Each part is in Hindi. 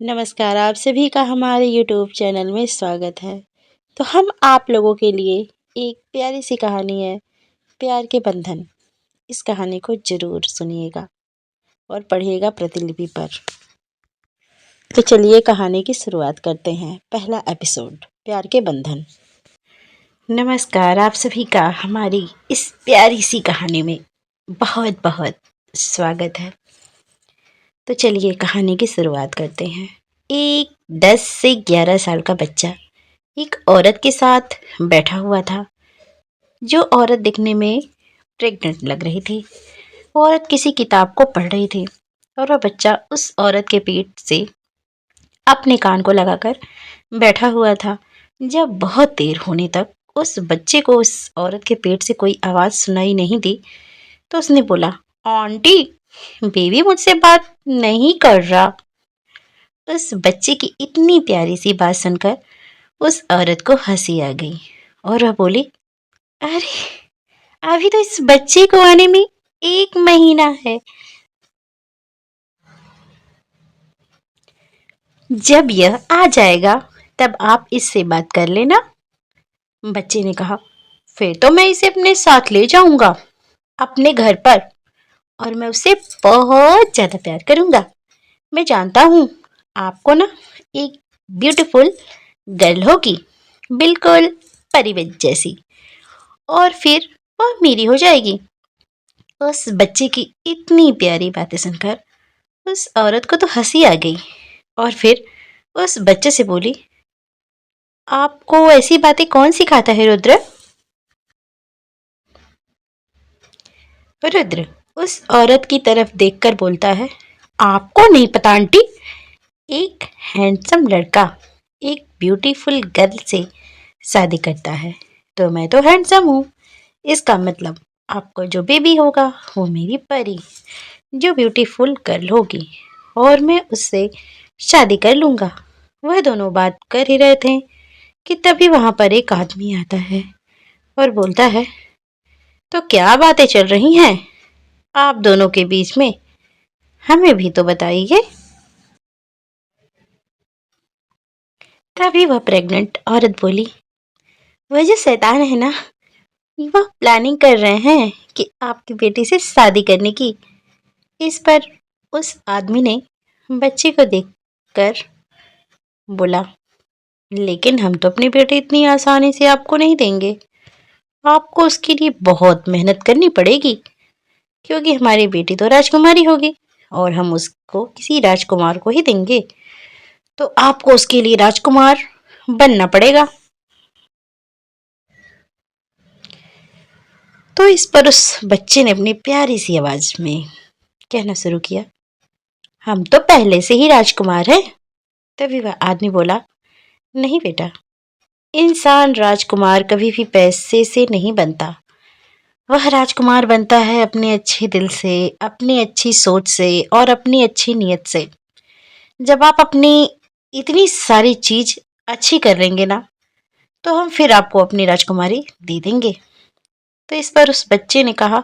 नमस्कार, आप सभी का हमारे यूट्यूब चैनल में स्वागत है। तो हम आप लोगों के लिए एक प्यारी सी कहानी है, प्यार के बंधन। इस कहानी को ज़रूर सुनिएगा और पढ़िएगा प्रतिलिपि पर। तो चलिए कहानी की शुरुआत करते हैं। पहला एपिसोड, प्यार के बंधन। नमस्कार, आप सभी का हमारी इस प्यारी सी कहानी में बहुत बहुत स्वागत है। तो चलिए कहानी की शुरुआत करते हैं। एक 10 से 11 साल का बच्चा एक औरत के साथ बैठा हुआ था। जो औरत दिखने में प्रेग्नेंट लग रही थी। औरत किसी किताब को पढ़ रही थी और वह बच्चा उस औरत के पीठ से अपने कान को लगाकर बैठा हुआ था। जब बहुत देर होने तक उस बच्चे को उस औरत के पेट से कोई आवाज़ सुनाई नहीं दी तो उसने बोला, आंटी, बेबी मुझसे बात नहीं कर रहा। उस बच्चे की इतनी प्यारी सी बात सुनकर उस औरत को हंसी आ गई और वह बोली, अरे अभी तो इस बच्चे को आने में 1 महीना है। जब यह आ जाएगा तब आप इससे बात कर लेना। बच्चे ने कहा, फिर तो मैं इसे अपने साथ ले जाऊंगा अपने घर पर और मैं उसे बहुत ज्यादा प्यार करूंगा। मैं जानता हूँ आपको ना एक ब्यूटीफुल गर्ल होगी, बिल्कुल परी जैसी, और फिर वह मेरी हो जाएगी। उस बच्चे की इतनी प्यारी बातें सुनकर उस औरत को तो हंसी आ गई और फिर उस बच्चे से बोली, आपको ऐसी बातें कौन सिखाता है रुद्र? रुद्र उस औरत की तरफ देखकर बोलता है, आपको नहीं पता आंटी, एक हैंडसम लड़का एक ब्यूटीफुल गर्ल से शादी करता है तो मैं तो हैंडसम हूँ। इसका मतलब आपको जो बेबी होगा वो मेरी परी, जो ब्यूटीफुल गर्ल होगी, और मैं उससे शादी कर लूँगा। वह दोनों बात कर ही रहे थे कि तभी वहाँ पर एक आदमी आता है और बोलता है, तो क्या बातें चल रही हैं आप दोनों के बीच में, हमें भी तो बताइए। तभी वह प्रेग्नेंट औरत बोली, वह जो शैतान है ना, वह प्लानिंग कर रहे हैं कि आपकी बेटी से शादी करने की। इस पर उस आदमी ने बच्चे को देखकर बोला, लेकिन हम तो अपनी बेटी इतनी आसानी से आपको नहीं देंगे। आपको उसके लिए बहुत मेहनत करनी पड़ेगी, क्योंकि हमारी बेटी तो राजकुमारी होगी और हम उसको किसी राजकुमार को ही देंगे। तो आपको उसके लिए राजकुमार बनना पड़ेगा। तो इस पर उस बच्चे ने अपनी प्यारी सी आवाज में कहना शुरू किया, हम तो पहले से ही राजकुमार हैं। तभी वह आदमी बोला, नहीं बेटा, इंसान राजकुमार कभी भी पैसे से नहीं बनता। वह राजकुमार बनता है अपने अच्छे दिल से, अपनी अच्छी सोच से और अपनी अच्छी नीयत से। जब आप अपनी इतनी सारी चीज अच्छी कर लेंगे ना, तो हम फिर आपको अपनी राजकुमारी दे देंगे। तो इस पर उस बच्चे ने कहा,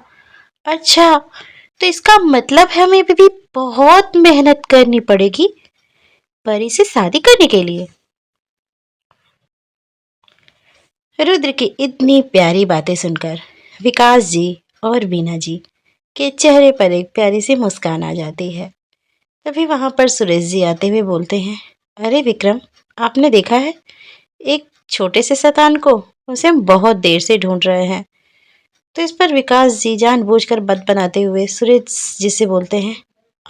अच्छा, तो इसका मतलब है हमें भी बहुत मेहनत करनी पड़ेगी परी से शादी करने के लिए। रुद्र की इतनी प्यारी बातें सुनकर विकास जी और बीना जी के चेहरे पर एक प्यारी सी मुस्कान आ जाती है। तभी वहां पर सुरेश जी आते हुए बोलते हैं, अरे विक्रम, आपने देखा है एक छोटे से शैतान को, उसे हम बहुत देर से ढूंढ रहे हैं। तो इस पर विकास जी जानबूझकर बद बनाते हुए सुरेश जी से बोलते हैं,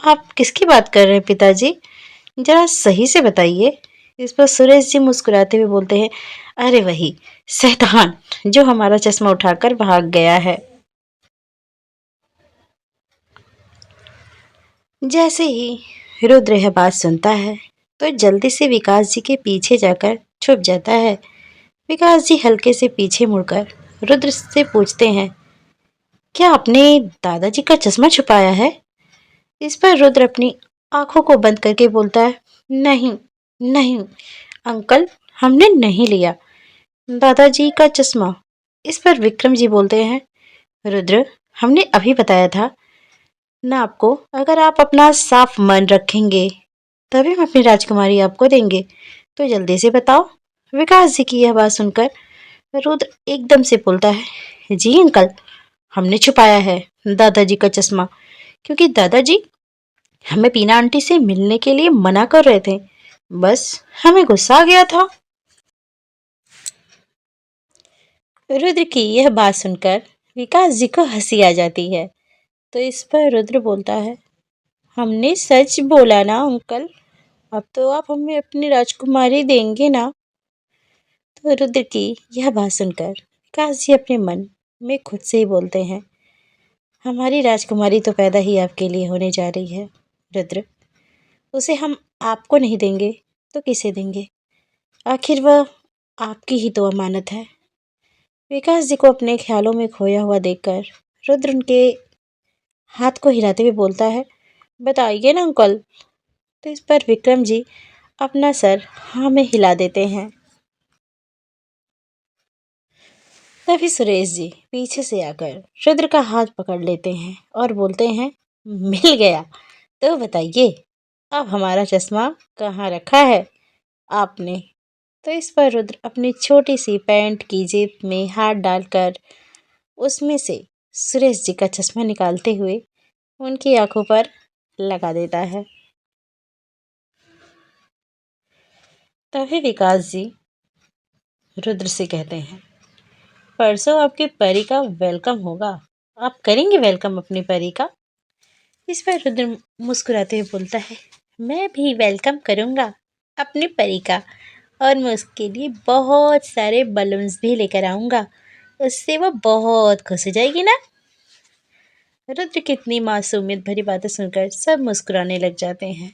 आप किसकी बात कर रहे हैं पिताजी, जरा सही से बताइए। इस पर सुरेश जी मुस्कुराते हुए बोलते हैं, अरे वही शैतान जो हमारा चश्मा उठाकर भाग गया है। जैसे ही रुद्र यह बात सुनता है तो जल्दी से विकास जी के पीछे जाकर छुप जाता है। विकास जी हल्के से पीछे मुड़कर रुद्र से पूछते हैं, क्या आपने दादाजी का चश्मा छुपाया है? इस पर रुद्र अपनी आंखों को बंद करके बोलता है, नहीं नहीं अंकल, हमने नहीं लिया दादाजी का चश्मा। इस पर विक्रम जी बोलते हैं, रुद्र, हमने अभी बताया था ना आपको, अगर आप अपना साफ मन रखेंगे तभी हम अपनी राजकुमारी आपको देंगे। तो जल्दी से बताओ। विकास जी की यह बात सुनकर रुद्र एकदम से बोलता है, जी अंकल, हमने छुपाया है दादाजी का चश्मा, क्योंकि दादाजी हमें पीना आंटी से मिलने के लिए मना कर रहे थे। बस हमें गुस्सा आ गया था। रुद्र की यह बात सुनकर विकास जी को हंसी आ जाती है। तो इस पर रुद्र बोलता है, हमने सच बोला ना अंकल, अब तो आप हमें अपनी राजकुमारी देंगे ना। तो रुद्र की यह बात सुनकर विकास जी अपने मन में खुद से ही बोलते हैं, हमारी राजकुमारी तो पैदा ही आपके लिए होने जा रही है रुद्र, उसे हम आपको नहीं देंगे तो किसे देंगे? आखिर वह आपकी ही तो अमानत है। विकास जी को अपने ख्यालों में खोया हुआ देखकर रुद्र उनके हाथ को हिलाते हुए बोलता है, बताइए ना अंकल। तो इस पर विक्रम जी अपना सर हाँ में हिला देते हैं। तभी सुरेश जी पीछे से आकर रुद्र का हाथ पकड़ लेते हैं और बोलते हैं, मिल गया। तो बताइए, अब हमारा चश्मा कहाँ रखा है आपने? तो इस पर रुद्र अपनी छोटी सी पैंट की जेब में हाथ डालकर उसमें से सुरेश जी का चश्मा निकालते हुए उनकी आंखों पर लगा देता है। तभी विकास जी रुद्र से कहते हैं, परसों आपकी परी का वेलकम होगा, आप करेंगे वेलकम अपनी परी का? इस पर रुद्र मुस्कुराते हुए बोलता है, मैं भी वेलकम करूंगा अपनी परी का, और मैं उसके लिए बहुत सारे बलून्स भी लेकर आऊंगा, उससे वो बहुत खुश हो जाएगी ना। रुद्र की इतनी मासूमियत भरी बातें सुनकर सब मुस्कुराने लग जाते हैं।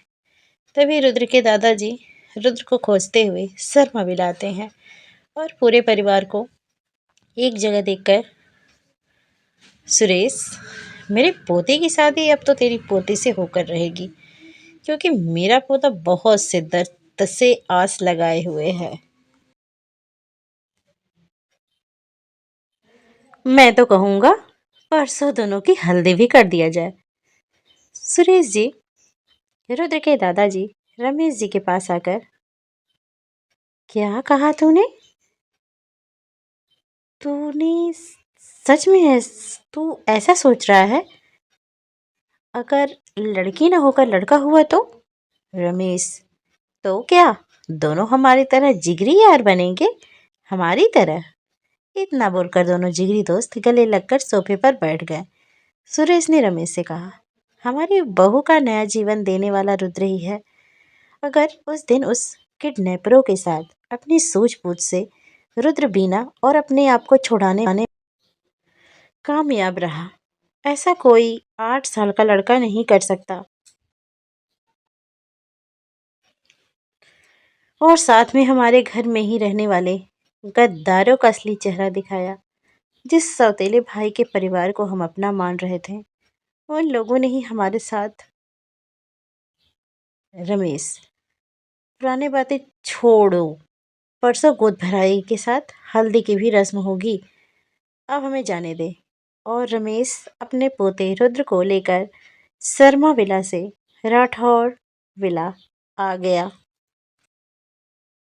तभी रुद्र के दादाजी रुद्र को खोजते हुए शर्मा मिलाते हैं और पूरे परिवार को एक जगह देखकर, सुरेश, मेरे पोते की शादी अब तो तेरी पोती से होकर रहेगी, क्योंकि मेरा पोता बहुत शिद्दत से आस लगाए हुए है। मैं तो कहूँगा परसों दोनों की हल्दी भी कर दिया जाए। सुरेश जी रुद्र के दादाजी रमेश जी के पास आकर, क्या कहा तूने? तूने सच में है, तू ऐसा सोच रहा है? अगर लड़की ना होकर लड़का हुआ तो? रमेश, तो क्या दोनों हमारी तरह जिगरी यार बनेंगे? हमारी तरह? इतना बोलकर दोनों जिगरी दोस्त गले लगकर सोफे पर बैठ गए। सुरेश ने रमेश से कहा, हमारी बहू का नया जीवन देने वाला रुद्र ही है। अगर उस दिन उस किडनैपरों के साथ अपनी सूझबूझ से रुद्र बीना और अपने आप को छुड़ाने में कामयाब रहा, ऐसा कोई 8 साल का लड़का नहीं कर सकता। और साथ में हमारे घर में ही रहने वाले गद्दारों का असली चेहरा दिखाया। जिस सौतेले भाई के परिवार को हम अपना मान रहे थे, उन लोगों ने ही हमारे साथ। रमेश, पुरानी बातें छोड़ो, परसों गोद भराई के साथ हल्दी की भी रस्म होगी, अब हमें जाने दे। और रमेश अपने पोते रुद्र को लेकर शर्मा विला से राठौर विला आ गया।